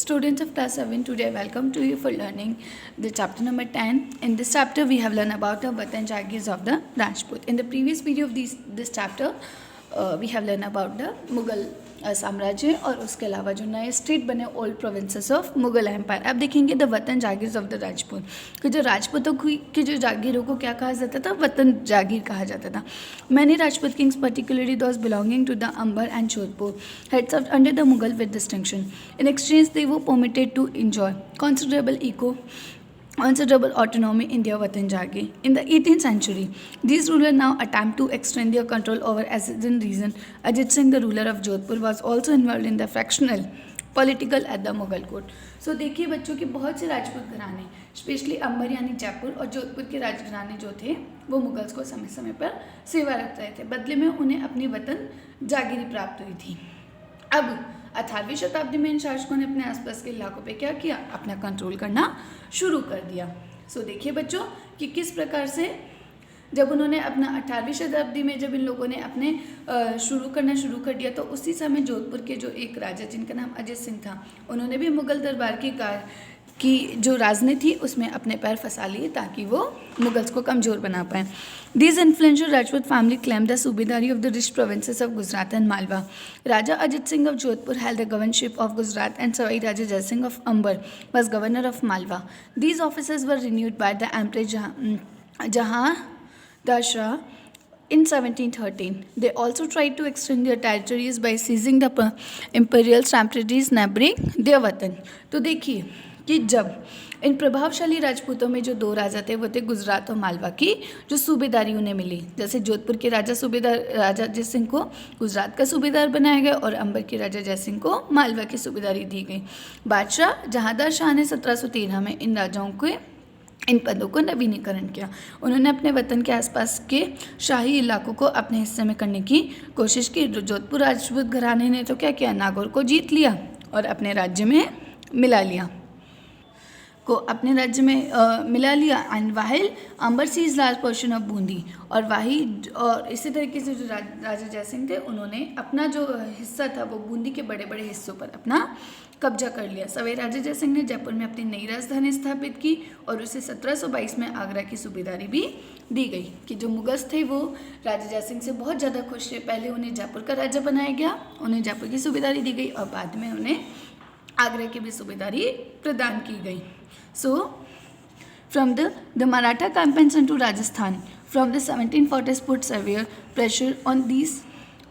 Students of class 7, today welcome to you for learning the chapter number 10. In this chapter we have learned about the Vatan Jagirs of the Rajput. In the previous video of this chapter we have learned about the Mughal साम्राज्य और उसके अलावा जो नए state बने old provinces of Mughal empire. अब देखेंगे the वतन जागीर्स ऑफ द राजपूत कि जो राजपूतों की जो जागीरों को क्या कहा जाता था, वतन जागीर कहा जाता था. Many Rajput kings particularly those belonging to the Amber and Jodhpur had served under the Mughal with distinction. In exchange they were permitted to enjoy considerable autonomy in their Vatan Jagir. In the 18th century, these rulers now attempt to extend their control over Assian region. Ajit Singh, the ruler of Jodhpur, was also involved in the fractional political at the Mughal court. So देखिए बच्चों की बहुत से राजपूत घराने, specially अंबर यानी जयपुर और जोधपुर के राजघराने जो थे वो मुगल्स को समय समय पर सेवा रख रहे थे. बदले में उन्हें अपनी वतन जागीरी प्राप्त हुई थी. अब 18वीं शताब्दी में इन शासकों ने अपने आसपास के इलाकों पे क्या किया, अपना कंट्रोल करना शुरू कर दिया. सो देखिए बच्चों कि किस प्रकार से जब उन्होंने अपना 18वीं शताब्दी में जब इन लोगों ने अपने शुरू कर दिया तो उसी समय जोधपुर के जो एक राजा जिनका नाम अजित सिंह था, उन्होंने भी मुगल दरबार की जो राजनीति थी उसमें अपने पैर फंसा लिए ताकि वो मुगल्स को कमज़ोर बना पाए. These influential Rajput family claimed the सूबेदारी of the rich provinces of Gujarat and Malwa. Raja Ajit Singh of Jodhpur held the governorship of Gujarat and Savai Raja Jai Singh of Amber was governor of Malwa. These offices were renewed by the Emperor Jahan Shah in 1713. They also tried to extend their territories by seizing the imperial territories neighboring their watan. तो देखिए कि जब इन प्रभावशाली राजपूतों में जो दो राजा थे वो थे गुजरात और मालवा की जो सूबेदारी उन्हें मिली. जैसे जोधपुर के राजा जय सिंह को गुजरात का सूबेदार बनाया गया और अंबर के राजा जय सिंह को मालवा की सूबेदारी दी गई. बादशाह जहांदार शाह ने 1713 में इन राजाओं के इन पदों को नवीनीकरण किया. उन्होंने अपने वतन के आसपास के शाही इलाकों को अपने हिस्से में करने की कोशिश की. जोधपुर राजपूत घराने ने तो क्या किया, नागौर को जीत लिया और अपने राज्य में मिला लिया and while Amber seize large portion of Bundi और इसी तरीके से जो राजा जय सिंह थे उन्होंने अपना जो हिस्सा था वो बूंदी के बड़े बड़े हिस्सों पर अपना कब्जा कर लिया. सवाई राजा जय सिंह ने जयपुर में अपनी नई राजधानी स्थापित की और उसे 1722 में आगरा की सूबेदारी भी दी गई. कि जो मुगल्स थे वो राजा जय सिंह से बहुत ज़्यादा खुश थे. पहले उन्हें जयपुर का राजा बनाया गया, उन्हें जयपुर की सूबेदारी दी गई और बाद में उन्हें आगरा की भी सूबेदारी प्रदान की गई. So, from the Maratha campaigns into Rajasthan from the 1740s put severe pressure on these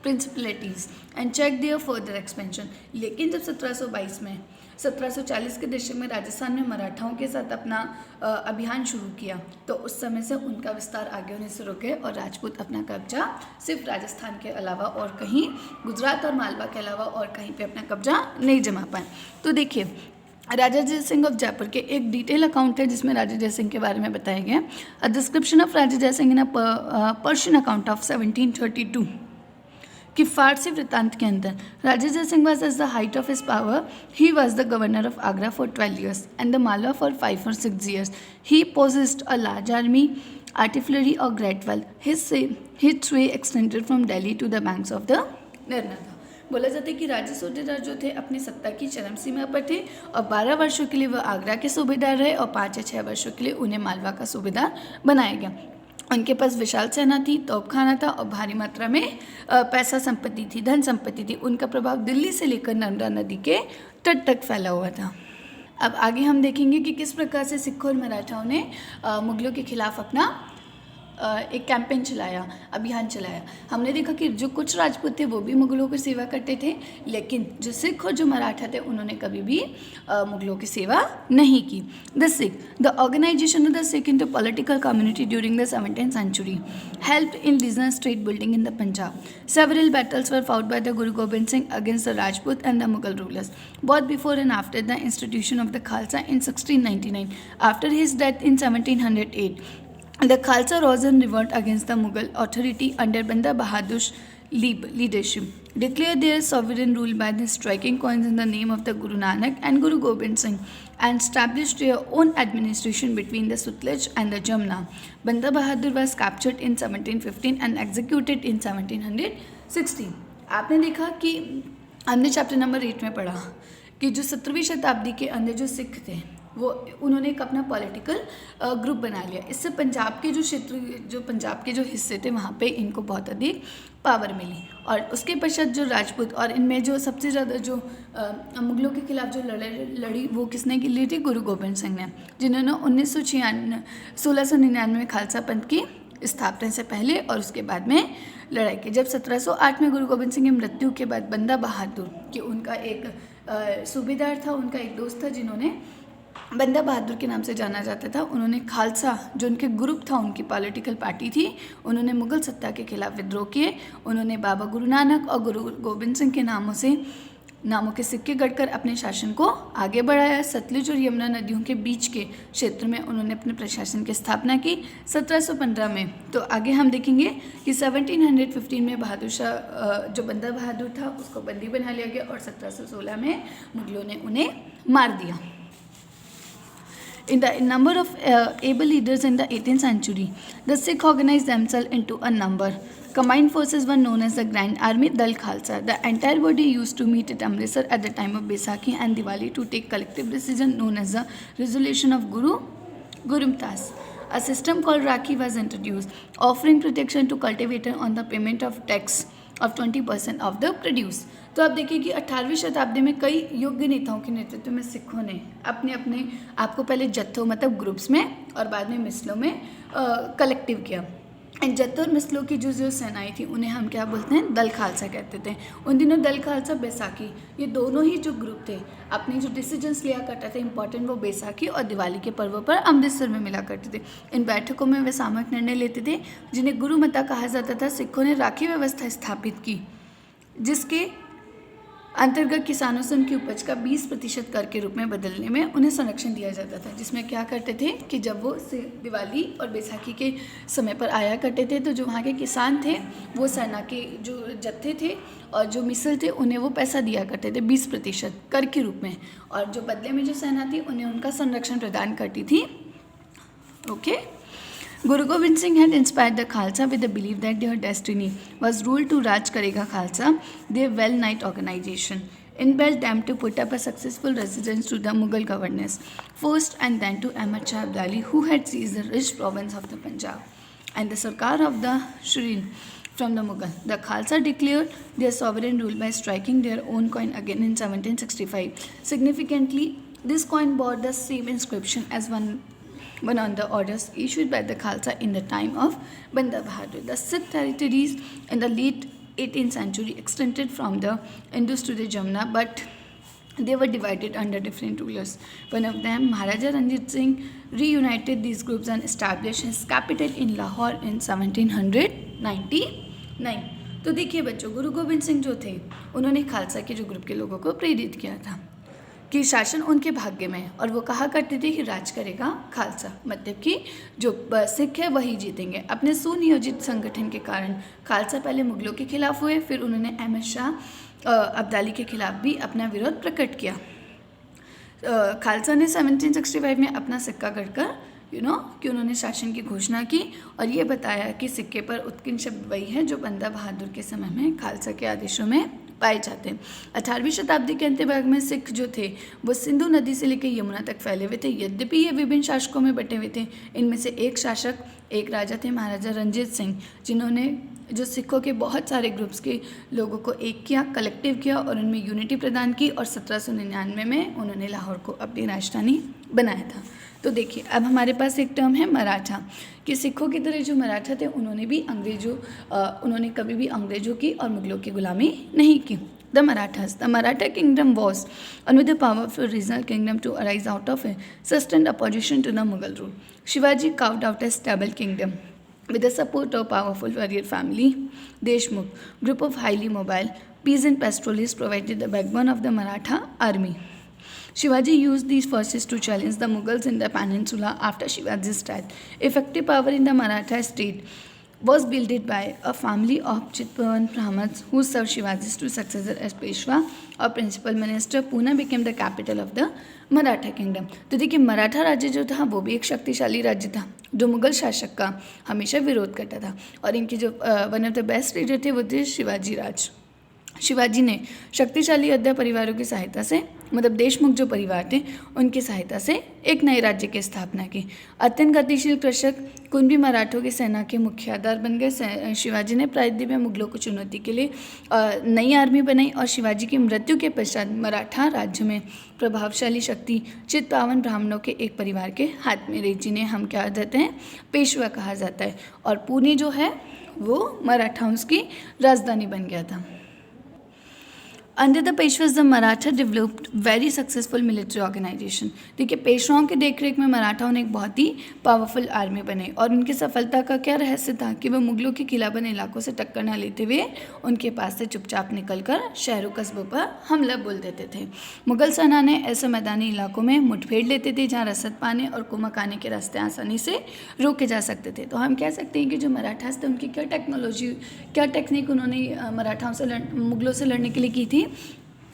principalities and checked their further expansion. लेकिन जब 1722 में 1740 के दशक में राजस्थान में मराठाओं के साथ अपना अभियान शुरू किया तो उस समय से उनका विस्तार आगे होने से रुके और राजपूत अपना कब्जा सिर्फ राजस्थान के अलावा और कहीं गुजरात और मालवा के अलावा और कहीं पे अपना कब्जा नहीं जमा पाए. तो देखिए राजा जय सिंह ऑफ जयपुर के एक डिटेल अकाउंट है जिसमें राजा जय सिंह के बारे में बताया गया. A description of Raja Jai Singh in a Persian account of 1732 कि फारसी वृत्तांत के अंदर Raja Jai Singh was as the height of his power he was the governor of Agra for 12 years and the Malwa for 5 or 6 years. He possessed a large army, artillery और great wealth. His sway extended from Delhi to the banks of the Narmada. बोला जाता है कि राजा सूबेदार जो थे अपनी सत्ता की चरम सीमा पर थे और 12 वर्षों के लिए वह आगरा के सूबेदार रहे और 5 या 6 वर्षों के लिए उन्हें मालवा का सूबेदार बनाया गया. उनके पास विशाल सेना थी, तोपखाना था और भारी मात्रा में पैसा संपत्ति थी, धन संपत्ति थी. उनका प्रभाव दिल्ली से लेकर नर्मदा नदी के तट तक फैला हुआ था. अब आगे हम देखेंगे कि किस प्रकार से सिखों और मराठाओं ने मुगलों के खिलाफ अपना एक कैंपेन चलाया, अभियान चलाया. हमने देखा कि जो कुछ राजपूत थे वो भी मुगलों की सेवा करते थे, लेकिन जो सिख और जो मराठा थे उन्होंने कभी भी मुगलों की सेवा नहीं की. The organisation of the Sikh in the political community during the 17th century helped in regional state building in the Punjab. Several battles were fought by the Guru Gobind Singh against the Rajput and the Mughal rulers, both before and after the institution of the Khalsa in 1699. After his death in 1708, the Khalsa rose in revolt against the Mughal authority under Banda Bahadur's leadership, declared their sovereign rule by the striking coins in the name of the Guru Nanak and Guru Gobind Singh, and established their own administration between the Sutlej and the Jamna. Banda Bahadur was captured in 1715 and executed in 1716. आपने देखा कि हमने chapter number 8 में पढ़ा कि जो 17वीं शताब्दी के अंदर जो सिख थे वो उन्होंने एक अपना पॉलिटिकल ग्रुप बना लिया। इससे पंजाब के जो क्षेत्र, जो पंजाब के जो हिस्से थे वहाँ पे इनको बहुत अधिक पावर मिली। और उसके पश्चात जो राजपूत, और इनमें जो सबसे ज़्यादा जो मुगलों के खिलाफ जो लड़ी वो किसने की ली थी? गुरु गोबिंद सिंह ने, जिन्होंने 1699 में खालसा पंथ की स्थापना से पहले और उसके बाद में लड़ाई की। जब 1708 में गुरु गोबिंद सिंह की मृत्यु के बाद बंदा बहादुर, कि उनका एक सूबेदार था, उनका एक दोस्त था जिन्होंने बंदा बहादुर के नाम से जाना जाता था, उन्होंने खालसा जो उनके ग्रुप था, उनकी पॉलिटिकल पार्टी थी, उन्होंने मुगल सत्ता के खिलाफ विद्रोह किए। उन्होंने बाबा गुरु नानक और गुरु गोबिंद सिंह के नामों के सिक्के गढ़कर अपने शासन को आगे बढ़ाया। सतलुज और यमुना नदियों के बीच के क्षेत्र में उन्होंने अपने प्रशासन की स्थापना की 1715 में। तो आगे हम देखेंगे कि 1715 में बहादुर शाह, जो बंदा बहादुर था, उसको बंदी बना लिया गया और 1716 में मुगलों ने उन्हें मार दिया। In the number of able leaders in the 18th century, the Sikh organized themselves into a number. Combined forces were known as the Grand Army Dal Khalsa. The entire body used to meet at Amritsar at the time of Baisakhi and Diwali to take collective decision known as the Resolution of Gurumtas. A system called Rakhi was introduced, offering protection to cultivator on the payment of tax of 20% of the produce. तो आप देखिए कि 18वीं शताब्दी में कई योग्य नेताओं के नेतृत्व में सिखों ने अपने अपने आपको पहले जत्थों मतलब ग्रुप्स में और बाद में मिसलों में कलेक्टिव किया। इन जत्थों और मिसलों की जो सेनाएं थी उन्हें हम क्या बोलते हैं? दल खालसा कहते थे। उन दिनों दल खालसा, बैसाखी, ये दोनों ही जो ग्रुप थे अपने जो डिसीजंस लिया करते थे इंपॉर्टेंट, वो बैसाखी और दिवाली के पर्वों पर अमृतसर में मिला करते थे। इन बैठकों में वे सामूहिक निर्णय लेते थे जिन्हें गुरुमता कहा जाता था। सिखों ने राखी व्यवस्था स्थापित की जिसके अंतर्गत किसानों से उनकी उपज का 20% कर के रूप में बदलने में उन्हें संरक्षण दिया जाता था, जिसमें क्या करते थे कि जब वो दिवाली और बैसाखी के समय पर आया करते थे तो जो वहाँ के किसान थे वो सेना के जो जत्थे थे और जो मिसल थे उन्हें वो पैसा दिया करते थे 20% कर के रूप में, और जो बदले में जो सेना थी उन्हें उनका संरक्षण प्रदान करती थी। Okay. Guru Gobind Singh had inspired the Khalsa with the belief that their destiny was ruled to Raj Karega Khalsa, their well-knit organization, impelled them to put up a successful resistance to the Mughal governors, first and then to Ahmad Shah Abdali, who had seized the rich province of the Punjab and the Sarkar of the Shireen from the Mughal. The Khalsa declared their sovereign rule by striking their own coin again in 1765. Significantly, this coin bore the same inscription as one on the orders issued by the Khalsa in the time of Banda Bahadur. The Sikh territories in the late 18th century extended from the Indus to the Jamna, but they were divided under different rulers. One of them, Maharaja Ranjit Singh, reunited these groups and established his capital in Lahore in 1799. तो देखिए बच्चों, गुरु गोबिंद सिंह जो थे उन्होंने खालसा के जो group के लोगों को प्रेरित किया था कि शासन उनके भाग्य में है, और वो कहा करते थे कि राज करेगा खालसा, मतलब कि जो सिख है वही जीतेंगे। अपने सुनियोजित संगठन के कारण खालसा पहले मुगलों के खिलाफ हुए, फिर उन्होंने अहमद शाह अब्दाली के खिलाफ भी अपना विरोध प्रकट किया। खालसा ने 1765 में अपना सिक्का गढ़कर कि उन्होंने शासन की घोषणा की और ये बताया कि सिक्के पर उत्कीर्ण शब्द वही है जो बंदा बहादुर के समय में खालसा के आदेशों में पाए जाते हैं। 18वीं शताब्दी के अंतिम भाग में सिख जो थे वो सिंधु नदी से लेकर यमुना तक फैले हुए थे। यद्यपि ये विभिन्न शासकों में बटे हुए थे। इनमें से एक राजा थे महाराजा रंजीत सिंह, जिन्होंने जो सिखों के बहुत सारे ग्रुप्स के लोगों को एक किया, कलेक्टिव किया और उनमें यूनिटी प्रदान की, और 1799 में उन्होंने लाहौर को अपनी राजधानी बनाया था। तो देखिए अब हमारे पास एक टर्म है मराठा, कि सिखों की तरह जो मराठा थे उन्होंने कभी भी अंग्रेजों की और मुगलों की गुलामी नहीं की। The Maratha kingdom was one of the powerful regional kingdom to arise out of a sustained opposition to the Mughal rule. Shivaji carved out a stable kingdom with the support of powerful warrior family. Deshmukh, group of highly mobile peasant pastoralists, provided the backbone of the Maratha army. Shivaji used these forces to challenge the Mughals in the peninsula after Shivaji's death. Effective power in the Maratha state was wielded by a family of Chitwan Brahmins who served Shivaji's two successors as Peshwa or principal minister. Pune became the capital of the Maratha kingdom. तो देखिए मराठा राज्य जो था वो भी एक शक्तिशाली राज्य था जो मुगल शासक का हमेशा विरोध करता था, और इनके जो one of the best leader थे वो थे शिवाजी राज। शिवाजी ने शक्तिशाली योद्धा परिवारों की सहायता से, मतलब देशमुख जो परिवार थे उनकी सहायता से एक नए राज्य की स्थापना की। अत्यंत गतिशील कृषक कुंभी मराठों की सेना के मुख्य आधार बन गए। शिवाजी ने प्रायद्वीप में मुगलों को चुनौती के लिए नई आर्मी बनाई और शिवाजी की मृत्यु के पश्चात मराठा राज्य में प्रभावशाली शक्ति चित्पावन ब्राह्मणों के एक परिवार के हाथ में रही, जिन्हें हम क्या कहते हैं, पेशवा कहा जाता है। और पुणे जो है वो मराठाओं की राजधानी बन गया था। Under the Peshwas the Maratha developed very successful military organisation. देखिए, पेशवाओं के देखरेख में मराठाओं ने एक बहुत ही पावरफुल आर्मी बनाई और उनकी सफलता का क्या रहस्य था कि वह मुगलों के किलाबंद इलाकों से टक्कर न लेते हुए उनके पास से चुपचाप निकलकर शहरों कस्बों पर हमला बोल देते थे। मुगल सेना ने ऐसे मैदानी इलाकों में मुठभेड़ लेते थे जहाँ रसद पाने और कुमक आने के रास्ते आसानी से रोके जा सकते थे। तो हम कह सकते हैं कि जो मराठास थे उनकी क्या टेक्नोलॉजी, क्या टेक्निक उन्होंने मराठाओं से मुगलों से लड़ने के लिए की थी।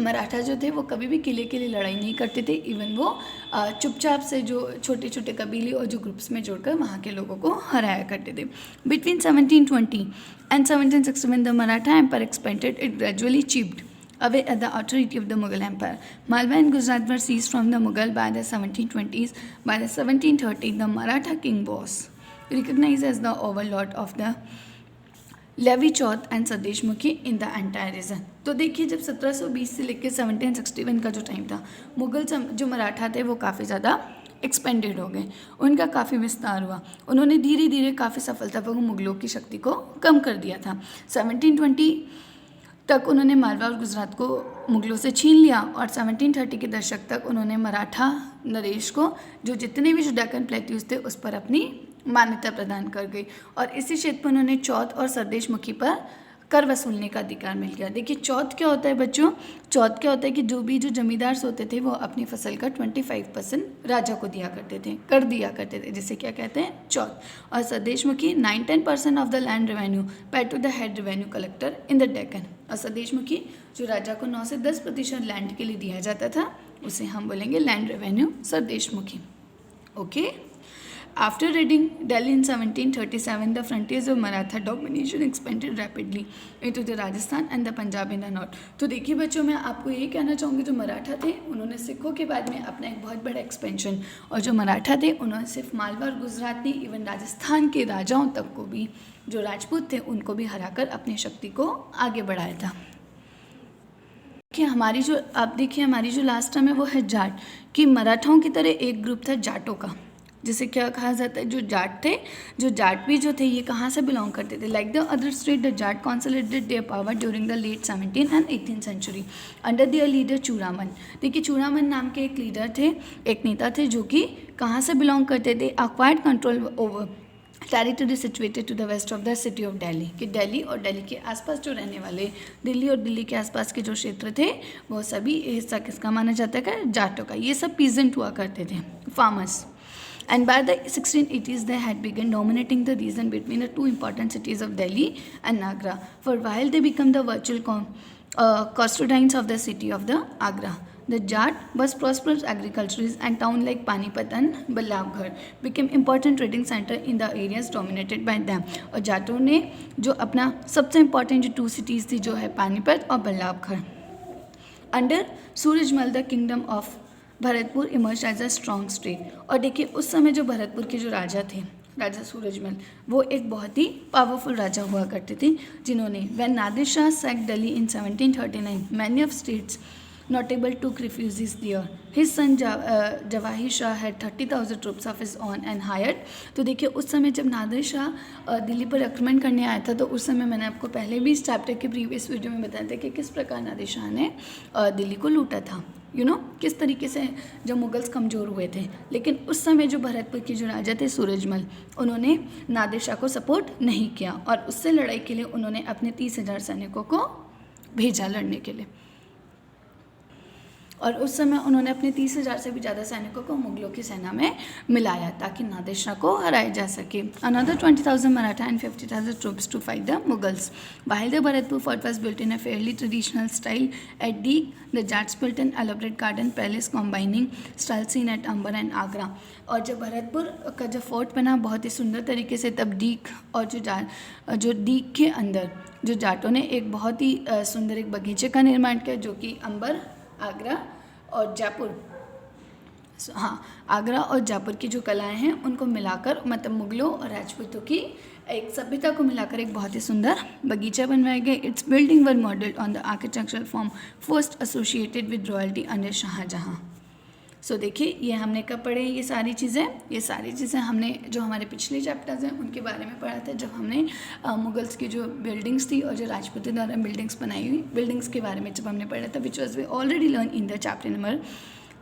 मराठा जो थे वो कभी भी किले के लिए लड़ाई नहीं करते थे। इवन वो चुपचाप से जो छोटे छोटे कबीले और जो ग्रुप्स में जोड़कर वहाँ के लोगों को हराया करते थे। Between 1720 and 1761 the Maratha empire expanded, it gradually chipped away at the authority of the Mughal Empire. Malwa and Gujarat were seized from the Mughal by the 1720s. By the 1730s, the Maratha king was recognized as the overlord of the levy chauth and sardeshmukhi in the entire reason. तो देखिए, जब 1720 से लेकर 1761 का जो time था, मुगल जो मराठा थे वो काफ़ी ज़्यादा एक्सपेंडेड हो गए, उनका काफ़ी विस्तार हुआ। उन्होंने धीरे धीरे काफ़ी सफलतापूर्वक मुगलों की शक्ति को कम कर दिया था। 1720 तक उन्होंने मालवा और गुजरात को मुगलों से छीन लिया और 1730 के दशक तक उन्होंने मराठा नरेश को, जो जितने भी जो डेक्कन प्लेट्यूज थे, उस पर अपनी मान्यता प्रदान कर गई और इसी क्षेत्र पर उन्होंने चौथ और सरदेश मुखी पर कर वसूलने का अधिकार मिल गया। देखिए, चौथ क्या होता है बच्चों? चौथ क्या होता है कि जो भी जो जमींदार होते थे वो अपनी फसल का 25% राजा को दिया करते थे, कर दिया करते थे, जिसे क्या कहते हैं, चौथ। और Sardeshmukhi 9-10% of the land revenue paid to the head revenue collector in the Deccan. और सरदेश मुखी जो राजा को 9 से 10% लैंड के लिए दिया जाता था, उसे हम बोलेंगे लैंड रेवेन्यू सरदेश मुखी। Okay. After raiding Delhi in 1737, the frontiers of Maratha domination expanded rapidly into the Rajasthan and the Punjab in the north. तो देखिए बच्चों, मैं आपको ये कहना चाहूँगी, जो मराठा थे उन्होंने सिखों के बाद में अपना एक बहुत बड़ा एक्सपेंशन, और जो मराठा थे उन्होंने सिर्फ मालवा और गुजरात नहीं, इवन राजस्थान के राजाओं तक को भी, जो राजपूत थे, उनको भी हराकर अपनी शक्ति को आगे बढ़ाया था। कि हमारी जो, आप देखिए, हमारी जो लास्ट टर्म है वो है जाट, कि मराठाओं की तरह एक ग्रुप था जाटों का, जिसे क्या कहा जाता है, जो जाट थे, जो जाट भी जो थे ये कहाँ से बिलोंग करते थे। Like the other state, the Jat consolidated their power during the late 17th and 18th century under their leader Churaman. देखिए, चूड़ामन नाम के एक लीडर थे, एक नेता थे, जो कि कहाँ से बिलोंग करते थे, acquired control over territory situated to the west of the city of Delhi, कि दिल्ली और दिल्ली के आसपास जो रहने वाले, दिल्ली और दिल्ली के आसपास के जो क्षेत्र थे, वो सभी हिस्सा किसका माना जाता है, जाटों का। ये सब पीजेंट हुआ करते थे, farmers. And by the 1680s, they had begun dominating the region between the two important cities of Delhi and Agra. For while they become the virtual custodians of the city of the Agra. The Jat was prosperous agriculturists, and towns like Panipat and Ballabgarh became important trading center in the areas dominated by them. और जाटों ने जो अपना सबसे important जो 2 cities थी, जो है पानीपत और Ballabhgarh, under Surajmal the kingdom of Bharatpur emerge as a strong state. और देखिए, उस समय जो भरतपुर के जो राजा थे, राजा सूरजमल, वो एक बहुत ही पावरफुल राजा हुआ करते थे, जिन्होंने when Nadir Shah sacked Delhi in 1739, many of states notable took refugees there. His son Jawahir Shah had 30,000 troops of his own and hired. तो देखिए, उस समय जब नादिर शाह दिल्ली पर आक्रमण करने आया था, तो उस समय मैंने आपको पहले भी इस चैप्टर के प्रीवियस वीडियो में बताया था कि किस प्रकार नादिर शाह ने दिल्ली को लूटा था, किस तरीके से जब मुगल्स कमज़ोर हुए थे। लेकिन उस समय जो भरतपुर के जो राजा थे सूरजमल, उन्होंने नादिर शाह को सपोर्ट नहीं किया और उससे लड़ाई के लिए उन्होंने अपने 30,000 सैनिकों को भेजा लड़ने के लिए। और उस समय उन्होंने अपने 30,000 से भी ज़्यादा सैनिकों को मुगलों की सेना में मिलाया ताकि नादिर शाह को हराया जा सके। Another 20,000 Maratha and 50,000 troops to fight the Mughals. While the Bharatpur fort was built in a fairly traditional style at Deeg, the Jats built an elaborate garden palace combining style seen at Amber and Agra। और जब भरतपुर का जब fort बना बहुत ही सुंदर तरीके से, तब डीग और जो डीग के अंदर जो जाटों ने एक बहुत ही सुंदर एक बगीचे का निर्माण किया, जो कि अंबर, आगरा और जयपुर, हाँ, आगरा और जयपुर की जो कलाएं हैं उनको मिलाकर, मतलब मुगलों और राजपूतों की एक सभ्यता को मिलाकर एक बहुत ही सुंदर बगीचा बनवाया गया। Its building were modelled on the architectural form first associated with royalty under Shah Jahan. So देखिए, ये हमने कब पढ़े ये सारी चीज़ें हमने जो हमारे पिछले चैप्टर्स हैं उनके बारे में पढ़ा था, जब हमने मुगल्स की जो बिल्डिंग्स थी और जो राजपूतों द्वारा बिल्डिंग्स बनाई हुई बिल्डिंग्स के बारे में जब हमने पढ़ा था, which was we already learn in the chapter number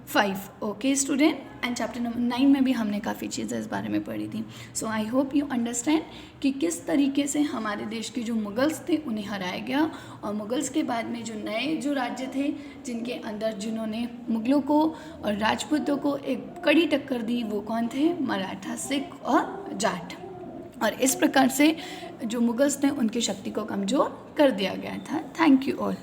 5। Okay student, and chapter number 9 में भी हमने काफ़ी चीज़ें इस बारे में पढ़ी थी। सो आई होप यू अंडरस्टैंड कि किस तरीके से हमारे देश के जो मुगल्स थे उन्हें हराया गया, और मुगल्स के बाद में जो नए जो राज्य थे जिनके अंदर जिन्होंने मुगलों को और राजपूतों को एक कड़ी टक्कर दी, वो कौन थे? मराठा, सिख और जाट। और इस प्रकार से जो मुगल्स थे उनकी शक्ति को कमज़ोर कर दिया गया था। Thank you all.